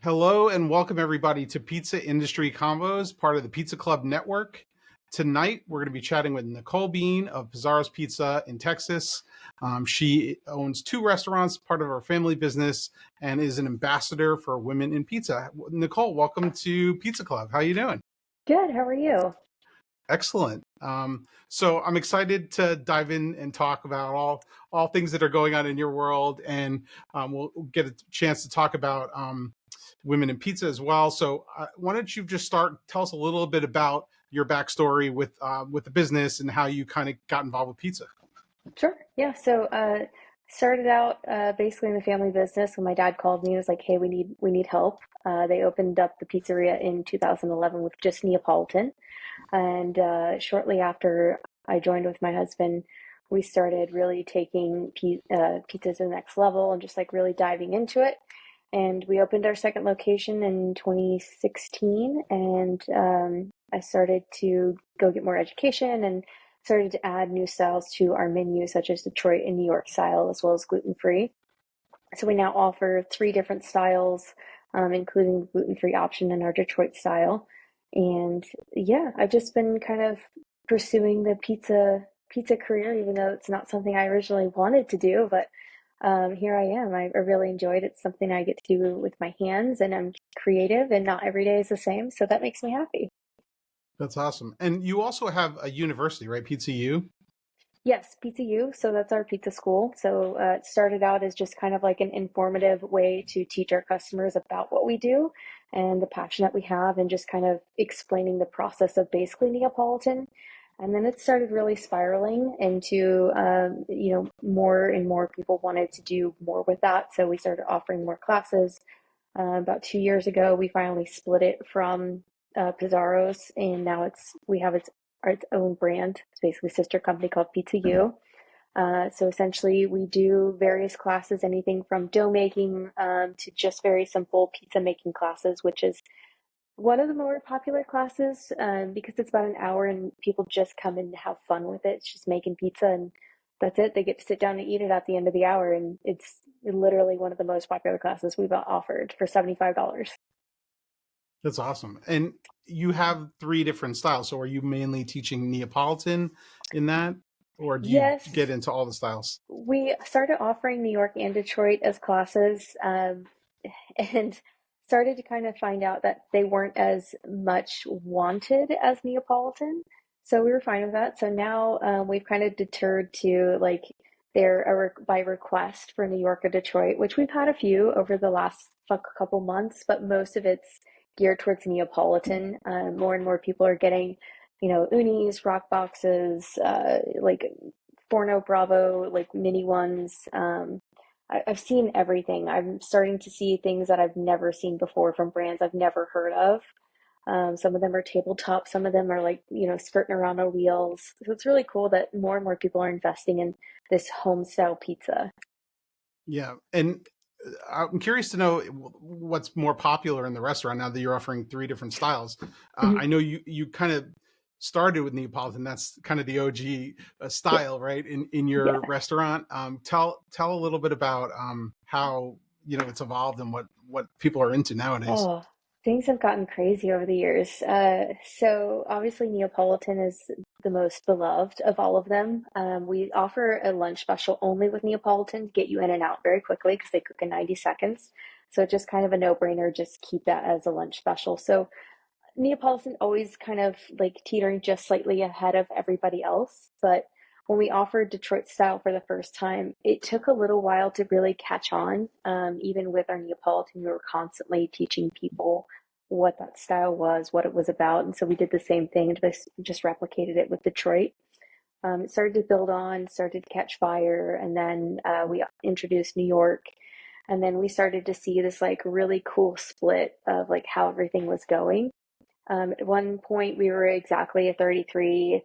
Hello and welcome everybody to Pizza Industry Convos, part of the Pizza Club Network. Tonight, we're going to be chatting with Nicole Bean of Pizaro's Pizza in Texas. She owns two restaurants, part of her family business, and is an ambassador for women in pizza. Nicole, welcome to Pizza Club. How are you doing? Good. How are you? Excellent. So I'm excited to dive in and talk about all things that are going on in your world, and we'll get a chance to talk about women in pizza as well. So why don't you just tell us a little bit about your backstory with the business and how you kind of got involved with pizza. Sure. Yeah. Started out basically in the family business when my dad called me and was like, "Hey, we need help." They opened up the pizzeria in 2011 with just Neapolitan, and shortly after I joined with my husband, we started really taking pizza to the next level and just like really diving into it. And we opened our second location in 2016, and I started to go get more education and started to add new styles to our menu, such as Detroit and New York style, as well as gluten-free. So we now offer three different styles, including the gluten-free option in our Detroit style. And yeah, I've just been kind of pursuing the pizza career, even though it's not something I originally wanted to do, but here I am. I really enjoyed it. It's something I get to do with my hands, and I'm creative, and not every day is the same. So that makes me happy. That's awesome. And you also have a university, right? Pizza U? Yes, Pizza U. So that's our pizza school. So it started out as just kind of like an informative way to teach our customers about what we do and the passion that we have, and just kind of explaining the process of basically Neapolitan. And then it started really spiraling into, more and more people wanted to do more with that. So we started offering more classes. About 2 years ago, we finally split it from Pizzaro's, and now we have its own brand. It's basically a sister company called Pizza U. So essentially, we do various classes, anything from dough making to just very simple pizza making classes, which is one of the more popular classes because it's about an hour and people just come in to have fun with it. It's just making pizza and that's it. They get to sit down and eat it at the end of the hour, and it's literally one of the most popular classes we've offered for $75. That's awesome. And you have three different styles. So are you mainly teaching Neapolitan in that, or do you Yes, get into all the styles? we started offering New York and Detroit as classes, and started to kind of find out that they weren't as much wanted as Neapolitan. So we were fine with that. So now we've kind of deterred to like by request for New York or Detroit, which we've had a few over the last couple months, but most of it's geared towards Neapolitan. More and more people are getting, unis, rock boxes, like Forno Bravo, like mini ones. I've seen everything. I'm starting to see things that I've never seen before from brands I've never heard of. Some of them are tabletop, some of them are like, skirting around on wheels. So it's really cool that more and more people are investing in this home style pizza. Yeah. And I'm curious to know what's more popular in the restaurant now that you're offering three different styles. I know you kind of started with Neapolitan. That's kind of the OG Yeah, style, right? In your yeah. restaurant. Tell a little bit about how it's evolved and what people are into nowadays. Oh, things have gotten crazy over the years. So obviously Neapolitan is the most beloved of all of them. We offer a lunch special only with Neapolitan to get you in and out very quickly because they cook in 90 seconds. So it's just kind of a no-brainer, just keep that as a lunch special. So Neapolitan always kind of like teetering just slightly ahead of everybody else. But when we offered Detroit style for the first time, it took a little while to really catch on. Even with our Neapolitan, we were constantly teaching people what that style was, what it was about. And so we did the same thing and just replicated it with Detroit. It started to build on, started to catch fire, and then we introduced New York. And then we started to see this like really cool split of like how everything was going. At one point, we were exactly a 33%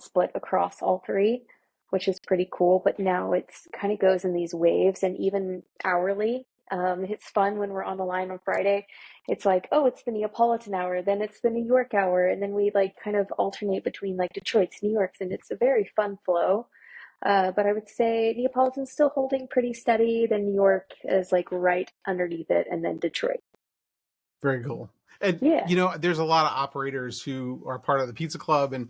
split across all three, which is pretty cool. But now it's kind of goes in these waves and even hourly. It's fun when we're on the line on Friday. It's like, oh, it's the Neapolitan hour, then it's the New York hour, and then we like kind of alternate between like Detroit's, New York's, and it's a very fun flow. But I would say Neapolitan's still holding pretty steady. Then New York is like right underneath it, and then Detroit. Very cool. And Yeah, there's a lot of operators who are part of the Pizza Club, and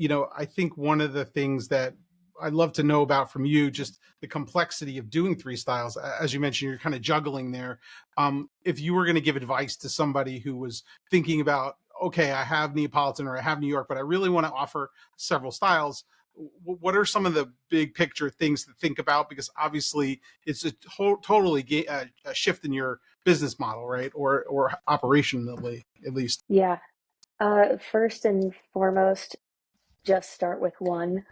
I think one of the things that I'd love to know about from you, just the complexity of doing three styles. As you mentioned, you're kind of juggling there. If you were going to give advice to somebody who was thinking about, okay, I have Neapolitan or I have New York, but I really want to offer several styles. What are some of the big picture things to think about? Because obviously, it's a totally a shift in your business model, right? Or operationally, at least. yeah. First and foremost, just start with one.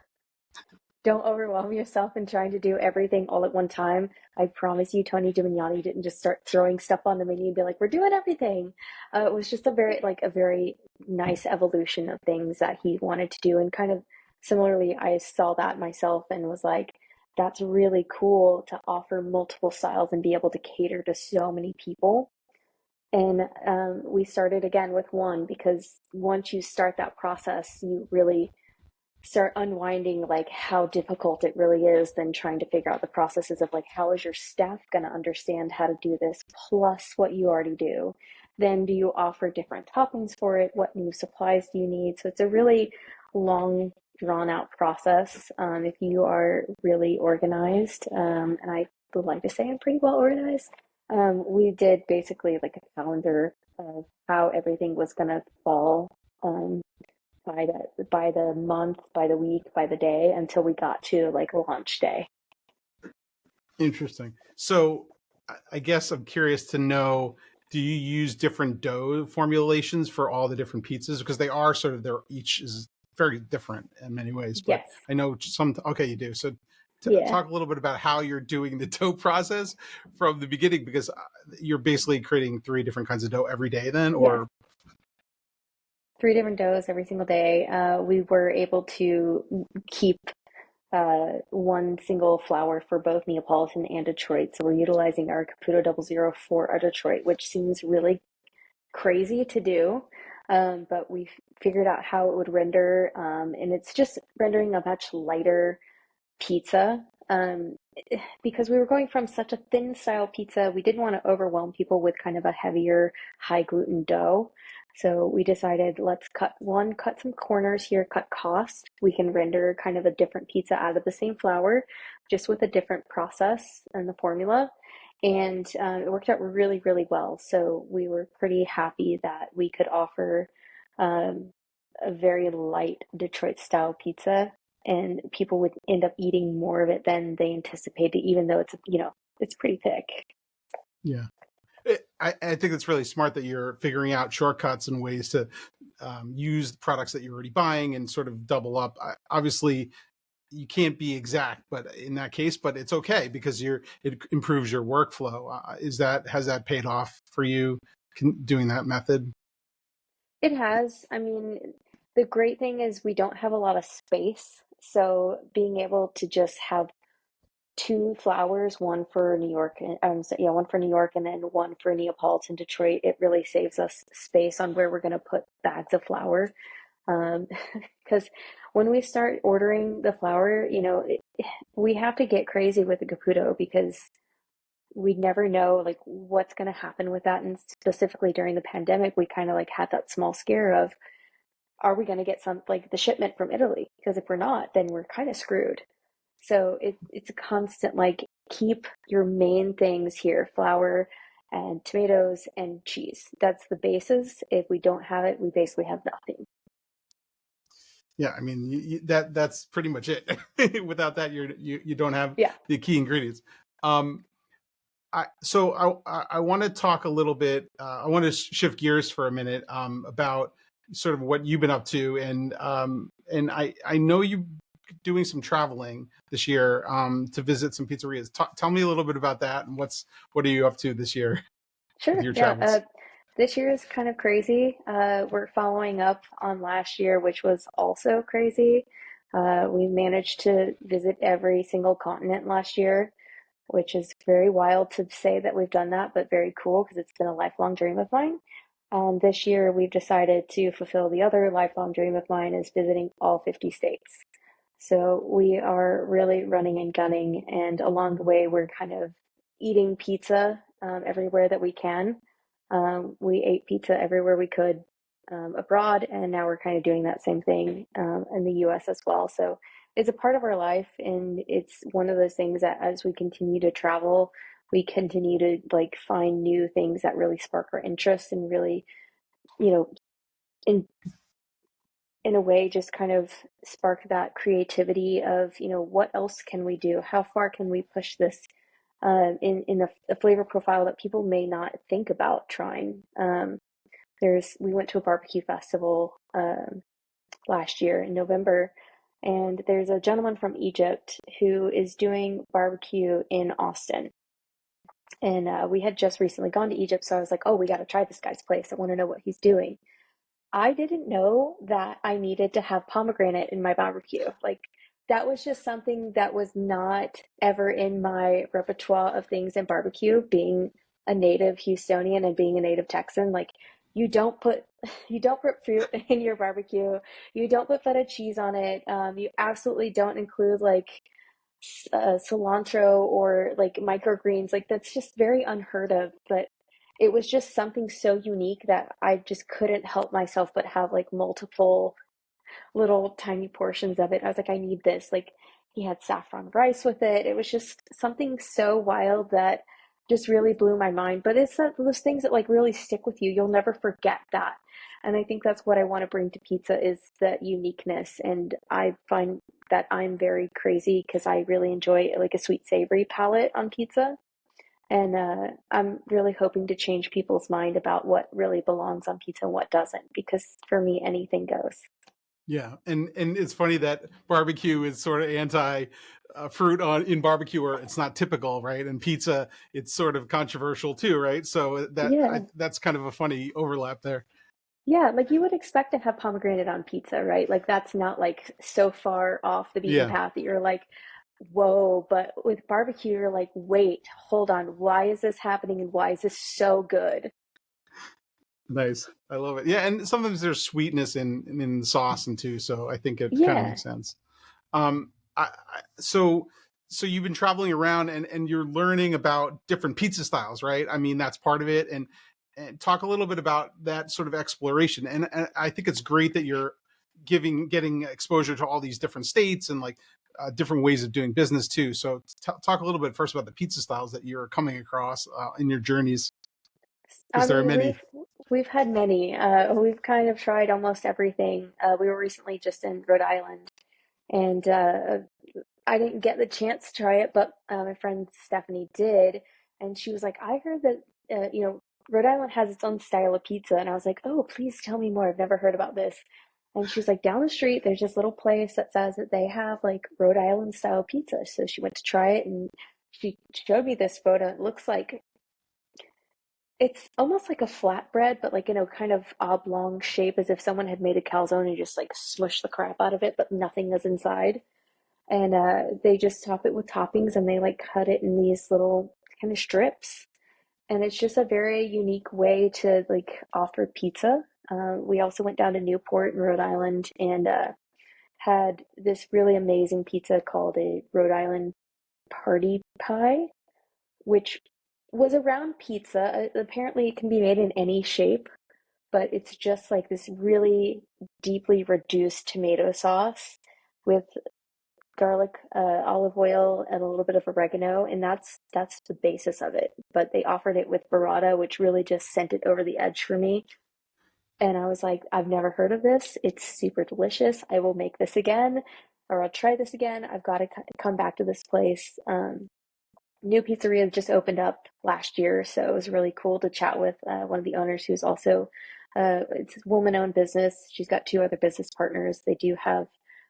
Don't overwhelm yourself in trying to do everything all at one time. I promise you, Tony Gimignani didn't just start throwing stuff on the menu and be like, "We're doing everything." It was just a very nice evolution of things that he wanted to do, and kind of similarly, I saw that myself and was like, "That's really cool to offer multiple styles and be able to cater to so many people." And we started again with one because once you start that process, you really start unwinding like how difficult it really is, then trying to figure out the processes of like how is your staff going to understand how to do this plus what you already do. Then do you offer different toppings for it? What new supplies do you need? So it's a really long drawn out process if you are really organized, and I would like to say I'm pretty well organized. We did basically like a calendar of how everything was going to fall, by the month, by the week, by the day until we got to like launch day. Interesting. So I guess I'm curious to know, do you use different dough formulations for all the different pizzas? Because they are sort of, they're each is very different in many ways, but Yes. I know okay, you do. So Yeah. talk a little bit about how you're doing the dough process from the beginning, because you're basically creating three different kinds of dough every day then, Yeah. or? Three different doughs every single day. We were able to keep one single flour for both Neapolitan and Detroit. So we're utilizing our Caputo 00 for our Detroit, which seems really crazy to do. But we figured out how it would render, and it's just rendering a much lighter pizza. Because we were going from such a thin style pizza, we didn't want to overwhelm people with kind of a heavier, high gluten dough. So we decided let's cut some corners here, cut cost. We can render kind of a different pizza out of the same flour, just with a different process and the formula. And it worked out really, really well. So we were pretty happy that we could offer um, a very light Detroit style pizza, and people would end up eating more of it than they anticipated, even though it's pretty thick. Yeah. I think it's really smart that you're figuring out shortcuts and ways to use the products that you're already buying and sort of double up. Obviously, you can't be exact, but in that case, but it's okay because it improves your workflow. Has that paid off for you doing that method? It has. I mean, the great thing is we don't have a lot of space, so being able to just have two flours, one for New York, one for New York, and then one for Neapolitan, Detroit. It really saves us space on where we're going to put bags of flour. Because when we start ordering the flour, we have to get crazy with the Caputo because we never know like what's going to happen with that. And specifically during the pandemic, we kind of like had that small scare of, are we going to get some like the shipment from Italy? Because if we're not, then we're kind of screwed. So it's a constant like keep your main things here, flour and tomatoes and cheese. That's the basis. If we don't have it, we basically have nothing. Yeah, I mean that's pretty much it. Without that, you don't have Yeah, the key ingredients. Um, I want to talk a little bit. I want to shift gears for a minute about sort of what you've been up to, and I know you doing some traveling this year to visit some pizzerias. Tell me a little bit about that and what are you up to this year with sure. your Yeah. travels? This year is kind of crazy. We're following up on last year, which was also crazy. We managed to visit every single continent last year, which is very wild to say that we've done that, but very cool because it's been a lifelong dream of mine. This year, we've decided to fulfill the other lifelong dream of mine is visiting all 50 states. So we are really running and gunning, and along the way, we're kind of eating pizza everywhere that we can. We ate pizza everywhere we could abroad, and now we're kind of doing that same thing in the US as well. So it's a part of our life, and it's one of those things that as we continue to travel, we continue to like find new things that really spark our interest and really, you know, in in a way just kind of spark that creativity of, what else can we do? How far can we push this in a flavor profile that people may not think about trying? We went to a barbecue festival last year in November, and there's a gentleman from Egypt who is doing barbecue in Austin. And we had just recently gone to Egypt, so I was like, oh, we got to try this guy's place. I want to know what he's doing. I didn't know that I needed to have pomegranate in my barbecue. Like, that was just something that was not ever in my repertoire of things in barbecue, being a native Houstonian and being a native Texan. Like, you don't put you don't put fruit in your barbecue. You don't put feta cheese on it. You absolutely don't include like cilantro or like microgreens. Like, that's just very unheard of. But it was just something so unique that I just couldn't help myself but have like multiple little tiny portions of it. I was like, I need this. Like, he had saffron rice with it. It was just something so wild that just really blew my mind. But it's those things that like really stick with you. You'll never forget that. And I think that's what I want to bring to pizza is that uniqueness. And I find that I'm very crazy because I really enjoy like a sweet savory palette on pizza. And I'm really hoping to change people's mind about what really belongs on pizza and what doesn't, because for me, anything goes. Yeah, and it's funny that barbecue is sort of anti fruit on in barbecue, or it's not typical, right? And pizza, it's sort of controversial too, right? So Yeah. that's kind of a funny overlap there. Yeah, like you would expect to have pomegranate on pizza, right? Like that's not like so far off the beaten Yeah, path that you're like, whoa. But with barbecue, you're like, wait, hold on. Why is this happening and why is this so good? nice. I love it. Yeah, and sometimes there's sweetness in the sauce and too, so I think it kind of Yeah. makes sense. Um, so you've been traveling around and you're learning about different pizza styles, right? I mean, that's part of it. And talk a little bit about that sort of exploration. And I think it's great that you're getting exposure to all these different states and like different ways of doing business too. So talk a little bit first about the pizza styles that you're coming across in your journeys, I because there are mean, many. we've had many. We've kind of tried almost everything. We were recently just in Rhode Island, and I didn't get the chance to try it, but my friend Stephanie did, and she was like, "I heard that Rhode Island has its own style of pizza," and I was like, "Oh, please tell me more. I've never heard about this." And she was like, "Down the street, there's this little place that says that they have like Rhode Island style pizza." So she went to try it, and she showed me this photo. It looks like it's almost like a flatbread, but like in a kind of oblong shape, as if someone had made a calzone and just like smushed the crap out of it, but nothing is inside. And they just top it with toppings and they like cut it in these little kind of strips. And it's just a very unique way to like offer pizza. We also went down to Newport in Rhode Island and had this really amazing pizza called a Rhode Island party pie, which was a round pizza. Apparently, it can be made in any shape, but it's just like this really deeply reduced tomato sauce with garlic, olive oil, and a little bit of oregano, and that's the basis of it. But they offered it with burrata, which really just sent it over the edge for me. And I was like, I've never heard of this. It's super delicious. I will make this again, or I'll try this again. I've got to come back to this place. New pizzeria just opened up last year, so it was really cool to chat with one of the owners who's also it's a woman-owned business. She's got two other business partners. They do have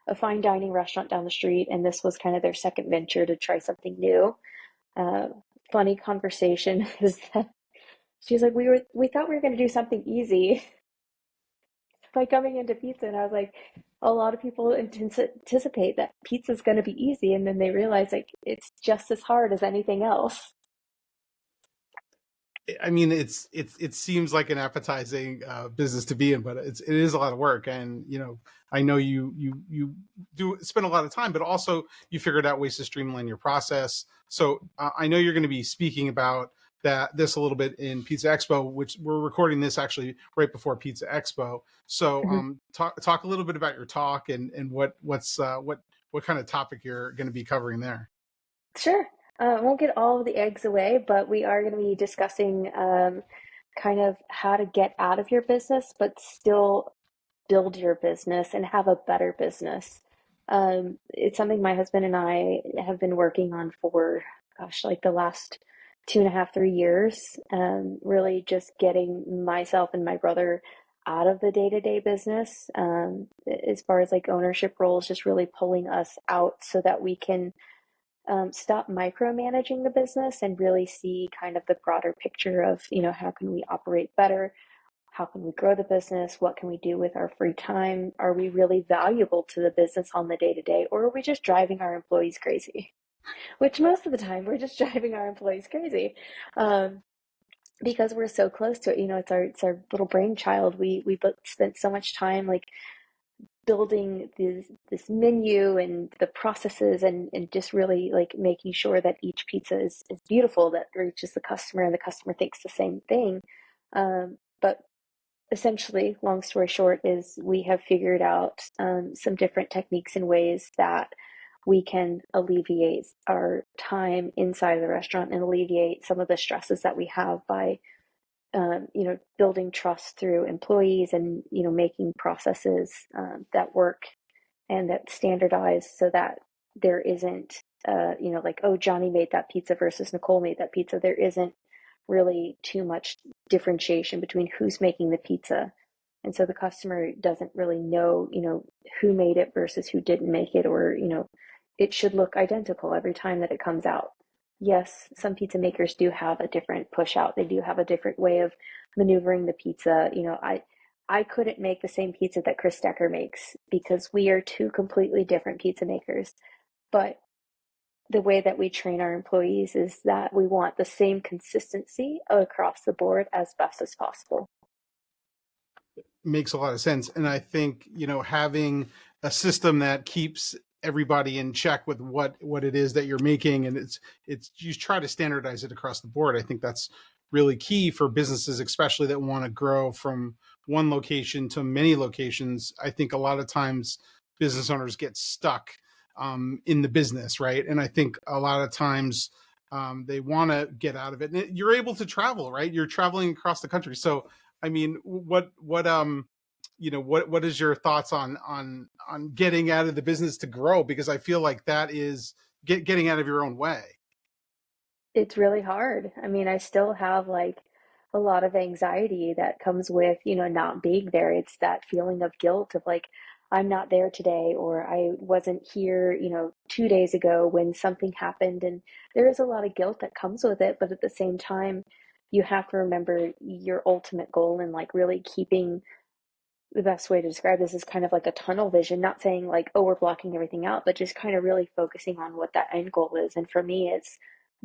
a fine dining restaurant down the street, and this was kind of their second venture to try something new. Uh, Funny conversation is that she's like, we thought we were going to do something easy by coming into pizza, and I was like, a lot of people anticipate that pizza is going to be easy, and then they realize like it's just as hard as anything else. I mean, it seems like an appetizing business to be in, but it is a lot of work. And I know you do spend a lot of time, but also you figured out ways to streamline your process. So I know you're going to be speaking about this a little bit in Pizza Expo, which we're recording this actually right before Pizza Expo. So Mhm. talk a little bit about your talk and what kind of topic you're going to be covering there. Sure. I won't get all of the eggs away, but we are going to be discussing kind of how to get out of your business, but still build your business and have a better business. It's something my husband and I have been working on for, gosh, like the last 2.5, 3 years. Really just getting myself and my brother out of the day-to-day business. As far as like ownership roles, just really pulling us out so that we can stop micromanaging the business and really see kind of the broader picture of, how can we operate better? How can we grow the business? What can we do with our free time? Are we really valuable to the business on the day to day, or are we just driving our employees crazy? Which most of the time we're just driving our employees crazy, um, because we're so close to it. It's our little brainchild. We both spent so much time like building this menu and the processes and just really like making sure that each pizza is beautiful, that reaches the customer and the customer thinks the same thing. But essentially, long story short, is we have figured out some different techniques and ways that we can alleviate our time inside of the restaurant and alleviate some of the stresses that we have by building trust through employees and making processes that work and that standardize so that there isn't like, oh, Johnny made that pizza versus Nicole made that pizza. There isn't really too much differentiation between who's making the pizza, and so the customer doesn't really know who made it versus who didn't make it, or it should look identical every time that it comes out. Yes, some pizza makers do have a different push out. They do have a different way of maneuvering the pizza. I couldn't make the same pizza that Chris Decker makes because we are two completely different pizza makers. But the way that we train our employees is that we want the same consistency across the board as best as possible. Makes a lot of sense. And I think, having a system that keeps everybody in check with what it is that you're making, and it's you try to standardize it across the board. I think that's really key for businesses, especially that want to grow from one location to many locations. I think a lot of times business owners get stuck in the business, right? And I think a lot of times they want to get out of it. And you're able to travel, right? You're traveling across the country. So I mean, what is your thoughts on getting out of the business to grow? Because I feel like that is getting out of your own way. It's really hard. I mean, I still have like a lot of anxiety that comes with, not being there. It's that feeling of guilt of like, I'm not there today, or I wasn't here, 2 days ago when something happened. And there is a lot of guilt that comes with it. But at the same time, you have to remember your ultimate goal and like really keeping the best way to describe this is kind of like a tunnel vision, not saying like, oh, we're blocking everything out, but just kind of really focusing on what that end goal is. And for me, it's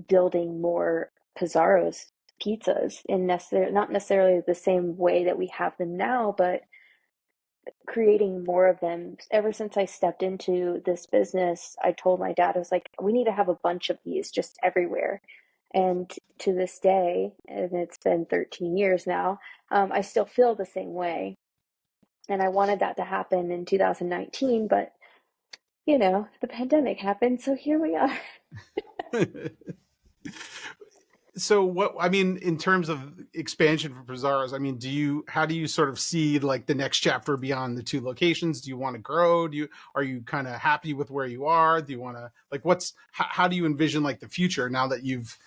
building more Pizzaro's pizzas in not necessarily the same way that we have them now, but creating more of them. Ever since I stepped into this business, I told my dad, I was like, we need to have a bunch of these just everywhere. And to this day, and it's been 13 years now, I still feel the same way. And I wanted that to happen in 2019, but the pandemic happened, so here we are. So what I mean in terms of expansion for Pizarro's, I mean, how do you sort of see like the next chapter beyond the two locations? Do you want to grow? Are you kind of happy with where you are? Do you want to like how do you envision like the future now that you've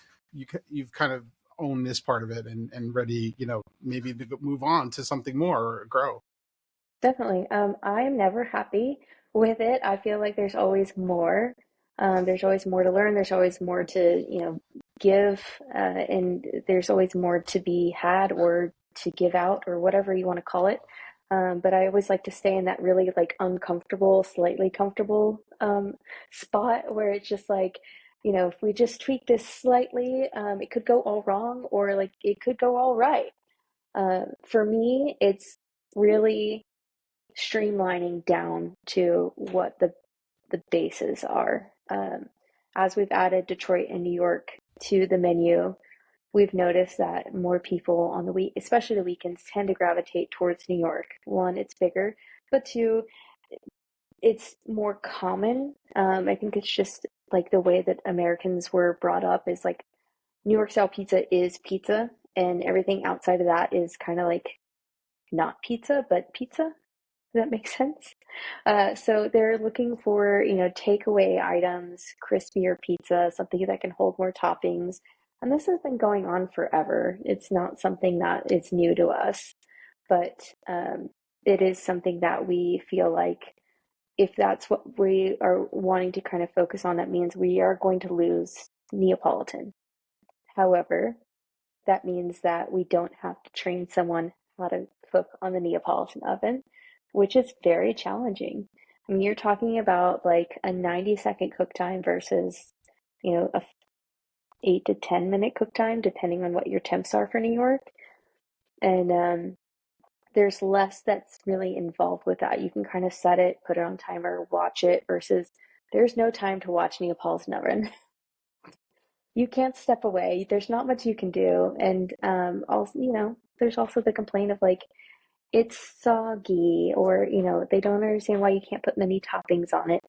kind of owned this part of it and ready, maybe to move on to something more or grow? Definitely. I am never happy with it. I feel like there's always more. There's always more to learn. There's always more to, give, and there's always more to be had or to give out or whatever you want to call it. But I always like to stay in that really like uncomfortable, slightly comfortable spot where it's just like if we just tweak this slightly, it could go all wrong, or like it could go all right. For me, it's really streamlining down to what the bases are. As we've added Detroit and New York to the menu, we've noticed that more people on the week, especially the weekends, tend to gravitate towards New York. One, it's bigger, but two, it's more common. I think it's just like the way that Americans were brought up is like New York style pizza is pizza, and everything outside of that is kind of like not pizza, but pizza. Does that make sense? So they're looking for, takeaway items, crispier pizza, something that can hold more toppings. And this has been going on forever. It's not something that is new to us, but it is something that we feel like if that's what we are wanting to kind of focus on, that means we are going to lose Neapolitan. However, that means that we don't have to train someone how to cook on the Neapolitan oven, which is very challenging. I mean, you're talking about like a 90-second cook time versus, a 8 to 10 minute cook time, depending on what your temps are for New York. And there's less that's really involved with that. You can kind of set it, put it on timer, watch it, versus there's no time to watch Neapolitan oven. You can't step away. There's not much you can do. And also, there's also the complaint of like it's soggy, or they don't understand why you can't put many toppings on it.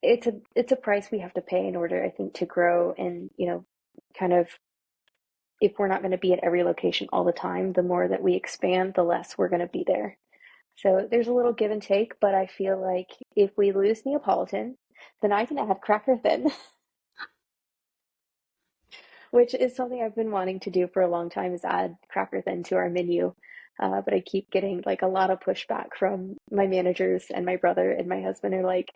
It's a price we have to pay in order, I think, to grow and kind of, if we're not going to be at every location all the time, the more that we expand, the less we're going to be there. So there's a little give and take, but I feel like if we lose Neapolitan, then I can add cracker thin, which is something I've been wanting to do for a long time, is add cracker thin to our menu. But I keep getting like a lot of pushback from my managers, and my brother and my husband are like,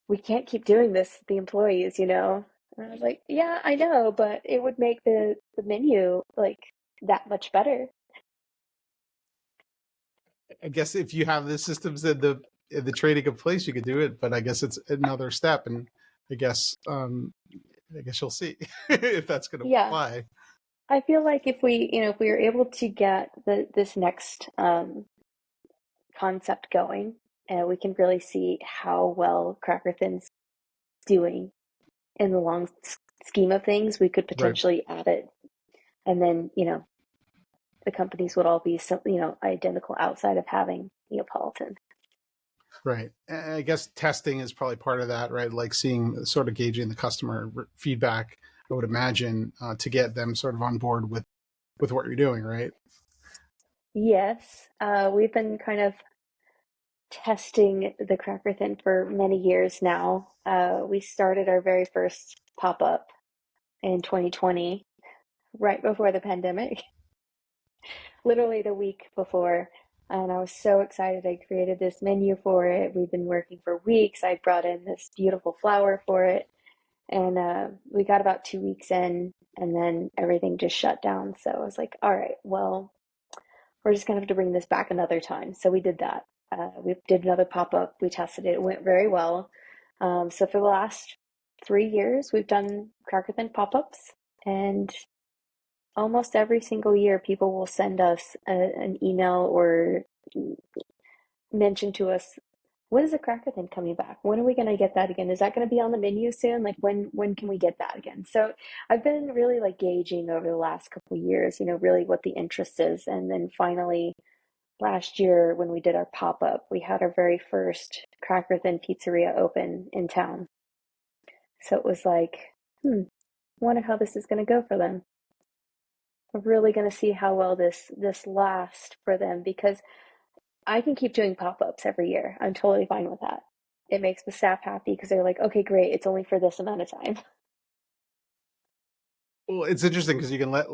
we can't keep doing this to the employees. And I was like, yeah, I know, but it would make the menu like that much better. I guess if you have the systems and the training in place, you could do it. But I guess it's another step, and I guess I guess you'll see if that's going to Yeah, fly. I feel like if we are able to get this next concept going, we can really see how well Cracker Thin's doing in the long scheme of things. We could Right. potentially add it, and then the companies would all be identical outside of having Neapolitan. Right. And I guess testing is probably part of that, right? Like seeing, sort of gauging the customer feedback, I would imagine, to get them sort of on board with what you're doing, right? Yes, we've been kind of testing the Cracker Thin for many years now. We started our very first pop up in 2020, right before the pandemic, literally the week before. And I was so excited. I created this menu for it. We've been working for weeks. I brought in this beautiful flour for it. And we got about 2 weeks in, and then everything just shut down. So I was like, all right, well, we're just gonna have to bring this back another time. So we did that. We did another pop up. We tested it. It went very well. So for the last 3 years, we've done Cracker Thin pop ups, and almost every single year, people will send us an email or mention to us, when is the Cracker Thin coming back? When are we going to get that again? Is that going to be on the menu soon? Like when can we get that again? So I've been really like gauging over the last couple of years, really what the interest is. And then finally last year when we did our pop-up, we had our very first Cracker Thin pizzeria open in town. So it was like, wonder how this is going to go for them. We're really going to see how well this lasts for them, because I can keep doing pop-ups every year. I'm totally fine with that. It makes the staff happy because they're like, okay, great, it's only for this amount of time. Well, it's interesting because you can let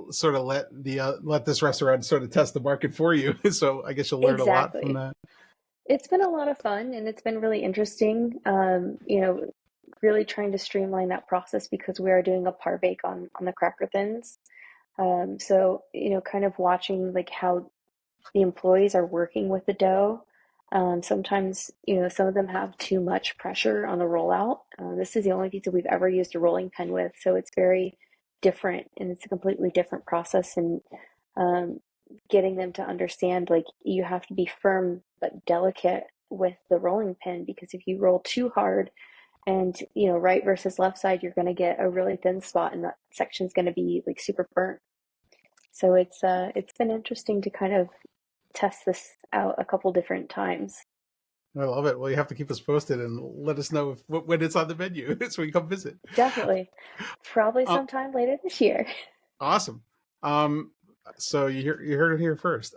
this restaurant sort of test the market for you. So I guess you'll learn a lot from Exactly. that. It's been a lot of fun, and it's been really interesting. Really trying to streamline that process because we are doing a par bake on the Cracker Thins. So kind of watching like how the employees are working with the dough. Sometimes, some of them have too much pressure on the rollout. This is the only pizza we've ever used a rolling pin with, so it's very different and it's a completely different process. And um, getting them to understand, like, you have to be firm but delicate with the rolling pin, because if you roll too hard and, right versus left side, you're going to get a really thin spot and that section's going to be like super burnt. So it's been interesting to kind of test this out a couple different times. I love it. Well, you have to keep us posted and let us know when it's on the menu so we can come visit. Definitely. Probably Uh, sometime later this year. awesome. Um, so you heard it here first.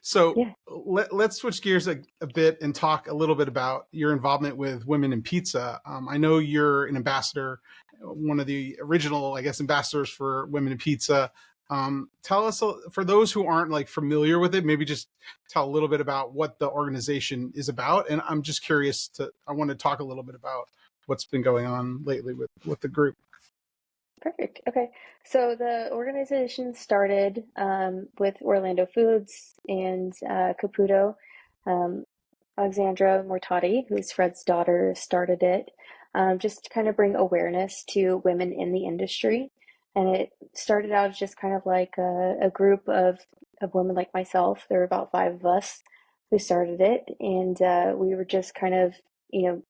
So Yeah. let's switch gears a bit and talk a little bit about your involvement with Women in Pizza. I know you're an ambassador, one of the original, I guess, ambassadors for Women in Pizza. Tell us, for those who aren't like familiar with it, maybe just tell a little bit about what the organization is about. And I'm just curious I want to talk a little bit about what's been going on lately with the group. Perfect. Okay. So the organization started with Orlando Foods and Caputo. Um, Alexandra Mortati, who's Fred's daughter, started it, just to kind of bring awareness to women in the industry. And it started out as just kind of like a group of women like myself. There were about five of us who started it. And we were just kind of, you know,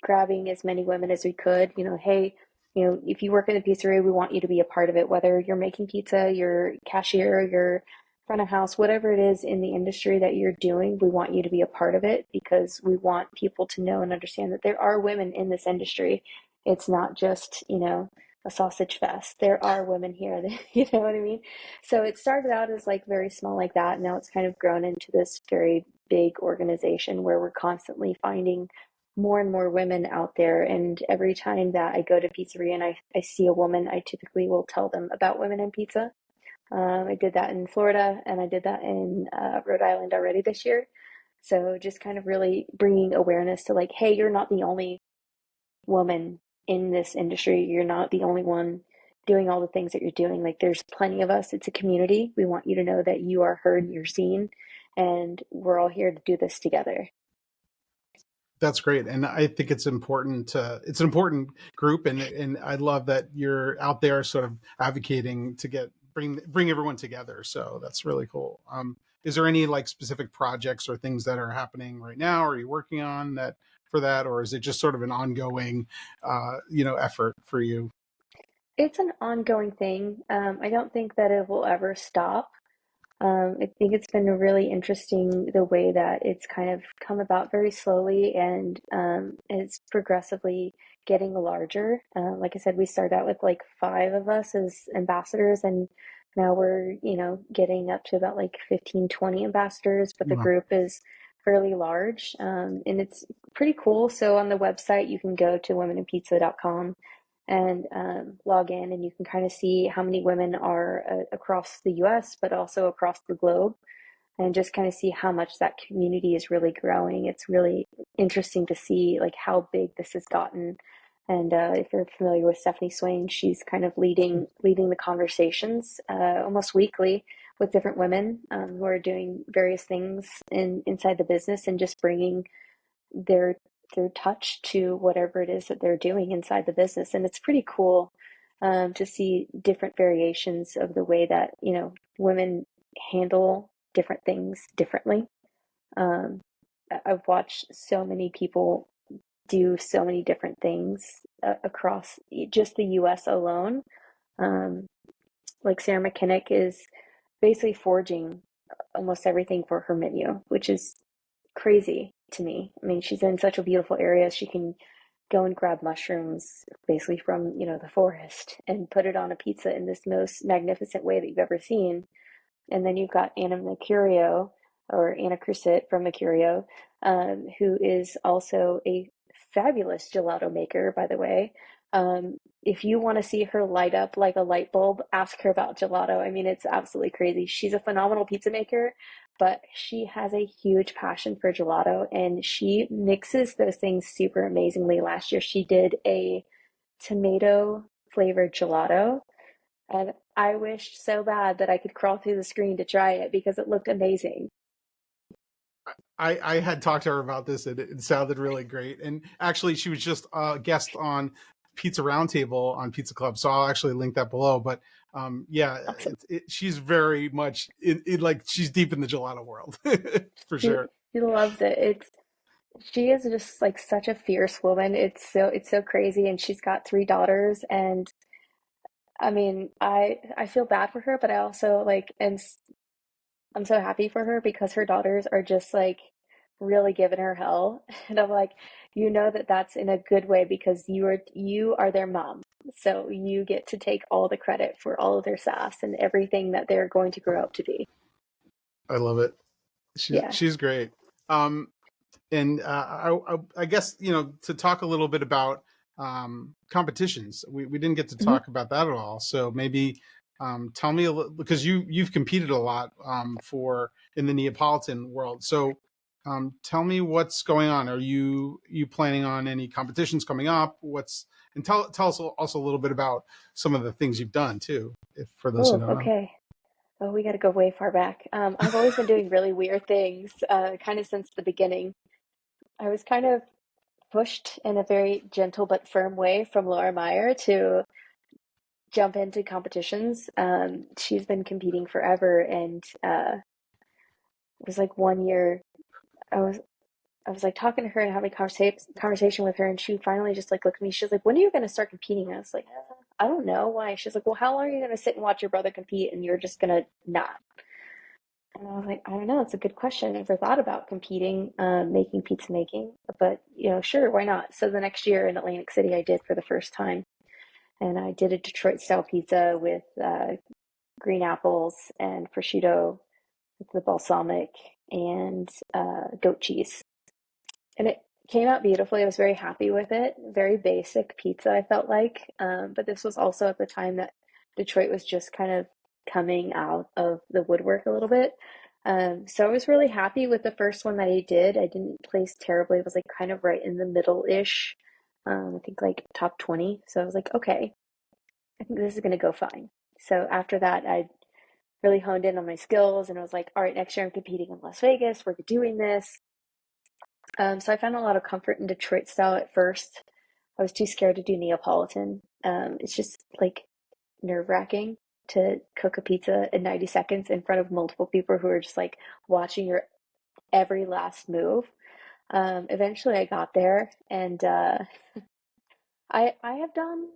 grabbing as many women as we could. Hey, if you work in the pizzeria, we want you to be a part of it, whether you're making pizza, you're cashier, you're front of house, whatever it is in the industry that you're doing, we want you to be a part of it, because we want people to know and understand that there are women in this industry. It's not just, a sausage fest. There are women here that, you know what I mean? So it started out as like very small like that. Now it's kind of grown into this very big organization where we're constantly finding more and more women out there. And every time that I go to pizzeria and I see a woman, I typically will tell them about women in pizza. I did that in Florida and I did that in Rhode Island already this year. So just kind of really bringing awareness to, like, hey, you're not the only woman in this industry. You're not the only one doing all the things that you're doing. Like, there's plenty of us. It's a community. We want you to know that you are heard, you're seen, and we're all here to do this together. That's great, and I think it's important. It's an important group, and I love that you're out there, sort of advocating to bring everyone together. So that's really cool. Is there any like specific projects or things that are happening right now? Or are you working on that for that, or is it just sort of an ongoing, effort for you? It's an ongoing thing. I don't think that it will ever stop. I think it's been really interesting the way that it's kind of come about very slowly, and it's progressively getting larger. Like I said, we started out with like five of us as ambassadors, and now we're, getting up to about like 15, 20 ambassadors, but the Wow, group is fairly large, and it's pretty cool. So on the website, you can go to womeninpizza.com and log in, and you can kind of see how many women are across the US, but also across the globe, and just kind of see how much that community is really growing. It's really interesting to see like how big this has gotten. And if you're familiar with Stephanie Swain, she's kind of leading the conversations almost weekly with different women who are doing various things inside the business, and just bringing their their touch to whatever it is that they're doing inside the business. And it's pretty cool to see different variations of the way that, women handle different things differently. um, I've watched so many people do so many different things across just the US alone. um, like Sarah McKinnick is basically forging almost everything for her menu, which is crazy to me. I mean, she's in such a beautiful area. She can go and grab mushrooms basically from, the forest and put it on a pizza in this most magnificent way that you've ever seen. And then you've got Anna Mercurio, or Anna Crusett from Mercurio, who is also a fabulous gelato maker, by the way. If you want to see her light up like a light bulb, ask her about gelato. I mean, it's absolutely crazy. She's a phenomenal pizza maker, but she has a huge passion for gelato, and she mixes those things super amazingly. Last year, she did a tomato flavored gelato, and I wished so bad that I could crawl through the screen to try it because it looked amazing. I had talked to her about this, and it sounded really great. And actually, she was just a guest on Pizza Roundtable on Pizza Club, so I'll actually link that below. But yeah, Awesome. she's very much like she's deep in the gelato world for She sure. she loves it. She is just like such a fierce woman. It's so crazy, and she's got three daughters, and I mean, I feel bad for her, but I also like I'm so happy for her because her daughters are just like really giving her hell. And I'm like, you know that that's in a good way because you are their mom. So you get to take all the credit for all of their sass and everything that they're going to grow up to be. I love it. Yeah. She's great. Um, and I guess to talk a little bit about competitions. We didn't get to Mhm. talk about that at all. So maybe tell me a little, because you've competed a lot for in the Neapolitan world. So tell me what's going on. Are you planning on any competitions coming up? What's and tell us also a little bit about some of the things you've done too, if for those who Oh, don't know. okay. Oh, we got to go way far back. I've always been doing really weird things, kind of since the beginning. I was kind of pushed in a very gentle but firm way from Laura Meyer to jump into competitions. She's been competing forever, and it was like one year I was I was like talking to her and having a conversation with her, and she finally just like looked at me. She was like, "When are you going to start competing?" I was like, "I don't know. Why?" She's like, "Well, how long are you going to sit and watch your brother compete, and you're just going to not?" And I was like, "I don't know. It's a good question. I never thought about competing, making pizza making, but sure, why not?" So the next year in Atlantic City, I did for the first time, and I did a Detroit style pizza with green apples and prosciutto with the balsamic and goat cheese. And it came out beautifully. I was very happy with it. Very basic pizza, I felt like. But this was also at the time that Detroit was just kind of coming out of the woodwork a little bit. So I was really happy with the first one that I did. I didn't place terribly. It was like kind of right in the middle-ish. I think like top 20. So I was like, okay, I think this is going to go fine. So after that, I really honed in on my skills and I was like, all right, next year I'm competing in Las Vegas. We're doing this. So I found a lot of comfort in Detroit style at first. I was too scared to do Neapolitan. It's just like nerve-wracking to cook a pizza in 90 seconds in front of multiple people who are just like watching your every last move. Eventually I got there and I have done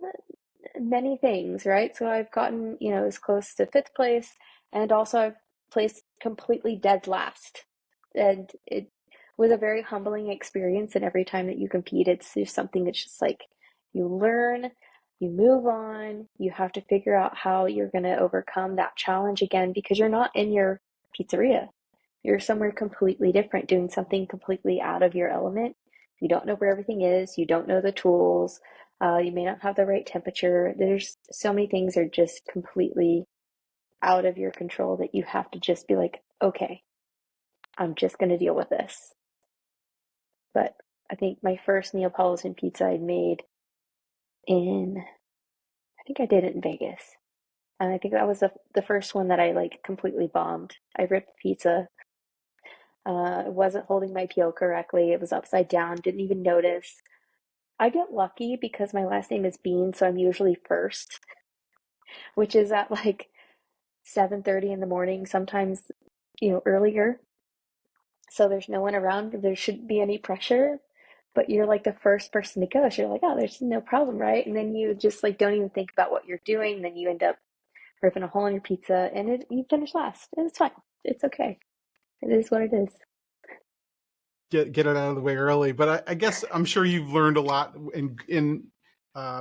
many things, right? So I've gotten, as close to fifth place, and also I've placed completely dead last. And it was a very humbling experience. And every time that you compete, it's just something that's just like you learn, you move on, you have to figure out how you're going to overcome that challenge again because you're not in your pizzeria. You're somewhere completely different, doing something completely out of your element. You don't know where everything is, you don't know the tools, you may not have the right temperature. There's so many things are just completely out of your control that you have to just be like, okay, I'm just going to deal with this. But I think my first Neapolitan pizza I made I think I did it in Vegas. And I think that was the first one that I like completely bombed. I ripped the pizza. It wasn't holding my peel correctly. It was upside down. Didn't even notice. I get lucky because my last name is Bean, so I'm usually first, which is at like 7:30 in the morning, sometimes, earlier. So there's no one around. There shouldn't be any pressure, but you're like the first person to go. So you're like, oh, there's no problem, right? And then you just like don't even think about what you're doing. Then you end up ripping a hole in your pizza and you finish last. And it's fine. It's okay. It is what it is. Get it out of the way early. But I guess I'm sure you've learned a lot and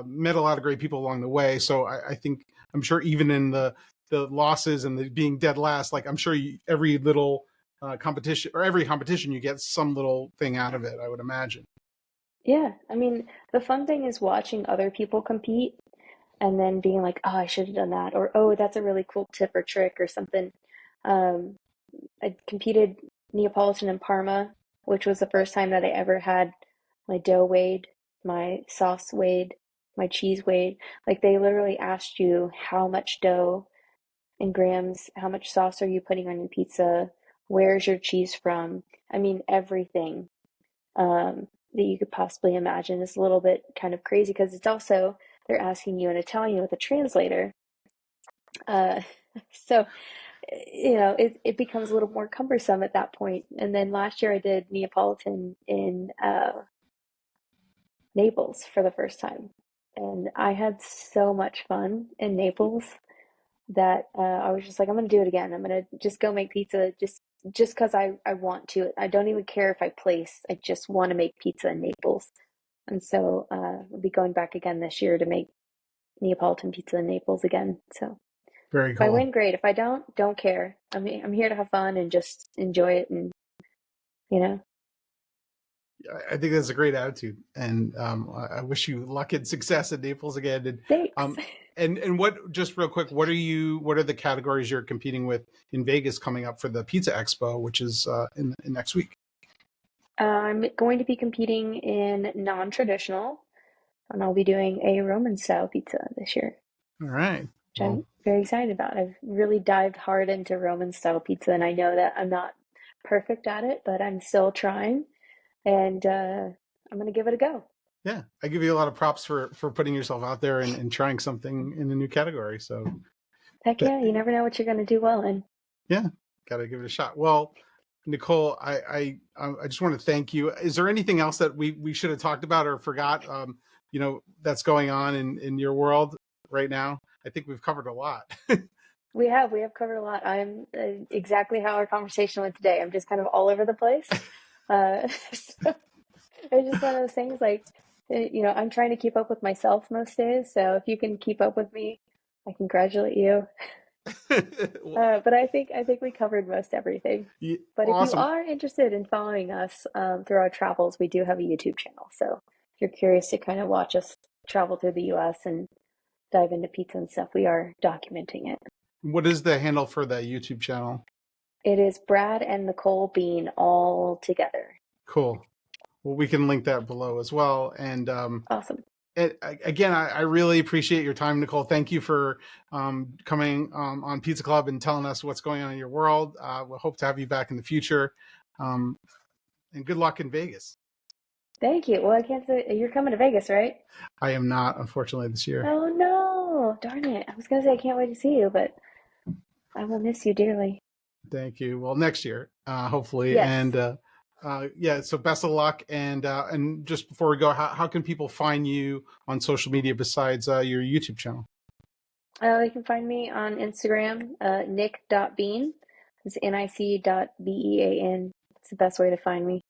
met a lot of great people along the way. So I think I'm sure even in the losses and the being dead last, like I'm sure every little competition or every competition you get some little thing out of it. I would imagine. Yeah. I mean, the fun thing is watching other people compete and then being like, oh, I should have done that. Or, oh, that's a really cool tip or trick or something. Um, I competed Neapolitan and Parma, which was the first time that I ever had my dough weighed, my sauce weighed, my cheese weighed. Like they literally asked you how much dough in grams, how much sauce are you putting on your pizza, where's your cheese from? I mean, everything that you could possibly imagine. Is a little bit kind of crazy because it's also, they're asking you in Italian with a translator. Uh, so, it becomes a little more cumbersome at that point. And then last year I did Neapolitan in Naples for the first time. And I had so much fun in Naples that I was just like, I'm gonna do it again. I'm gonna just go make pizza just because I want to. I don't even care if I place. I just want to make pizza in Naples. And so I'll be going back again this year to make Neapolitan pizza in Naples again. So Very if I cool. win, great. If I don't care. I'm here to have fun and just enjoy it, and you know. I think that's a great attitude, and I wish you luck and success in Naples again. And Thanks. um, and what, just real quick, what are the categories you're competing with in Vegas coming up for the Pizza Expo, which is in next week? I'm going to be competing in non-traditional, and I'll be doing a Roman style pizza this year, All right. which Well, I'm very excited about. I've really dived hard into Roman style pizza, and I know that I'm not perfect at it, but I'm still trying, and I'm going to give it a go. yeah, I give you a lot of props for putting yourself out there and trying something in a new category. So Heck yeah, you never know what you're going to do well in. yeah, got to give it a shot. Well, Nicole, I just want to thank you. Is there anything else that we should have talked about or forgot? That's going on in your world right now. I think we've covered a lot. We have covered a lot. I'm exactly how our conversation went today. I'm just kind of all over the place. So it's just one of those things like, I'm trying to keep up with myself most days. So if you can keep up with me, I congratulate you. Well, But I think we covered most everything. But if you awesome. are interested in following us through our travels, we do have a YouTube channel. So if you're curious to kind of watch us travel through the US and dive into pizza and stuff, we are documenting it. What is the handle for that YouTube channel? It is Brad and Nicole Bean all together. Cool. Well, we can link that below as well. And Awesome. again, I really appreciate your time, Nicole. Thank you for coming on Pizza Club and telling us what's going on in your world. We'll hope to have you back in the future. Um, and good luck in Vegas. Thank you. Well, I can't say you're coming to Vegas, right? I am not, unfortunately, this year. Oh no, darn it. I was gonna say I can't wait to see you, but I will miss you dearly. Thank you. Well, next year, hopefully. Yes. And yeah, so best of luck. And just before we go, how can people find you on social media besides your YouTube channel? They can find me on Instagram, nick.bean. It's nic.bean. It's the best way to find me.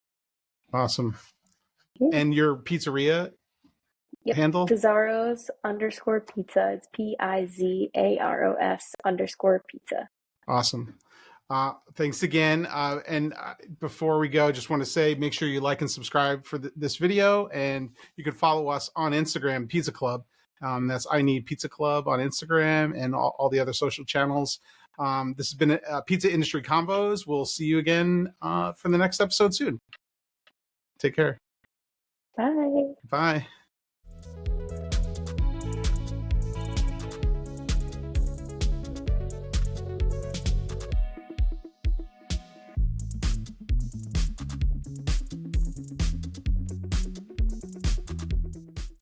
Awesome. Yeah. And your pizzeria Yep. handle? Pizaros_pizza. It's Pizaros_pizza. Awesome. Thanks again. And before we go, just want to say, make sure you like and subscribe for this video. And you can follow us on Instagram, Pizza Club. That's I Need Pizza Club on Instagram and all the other social channels. This has been Pizza Industry Convos. We'll see you again for the next episode soon. Take care. Bye. Bye.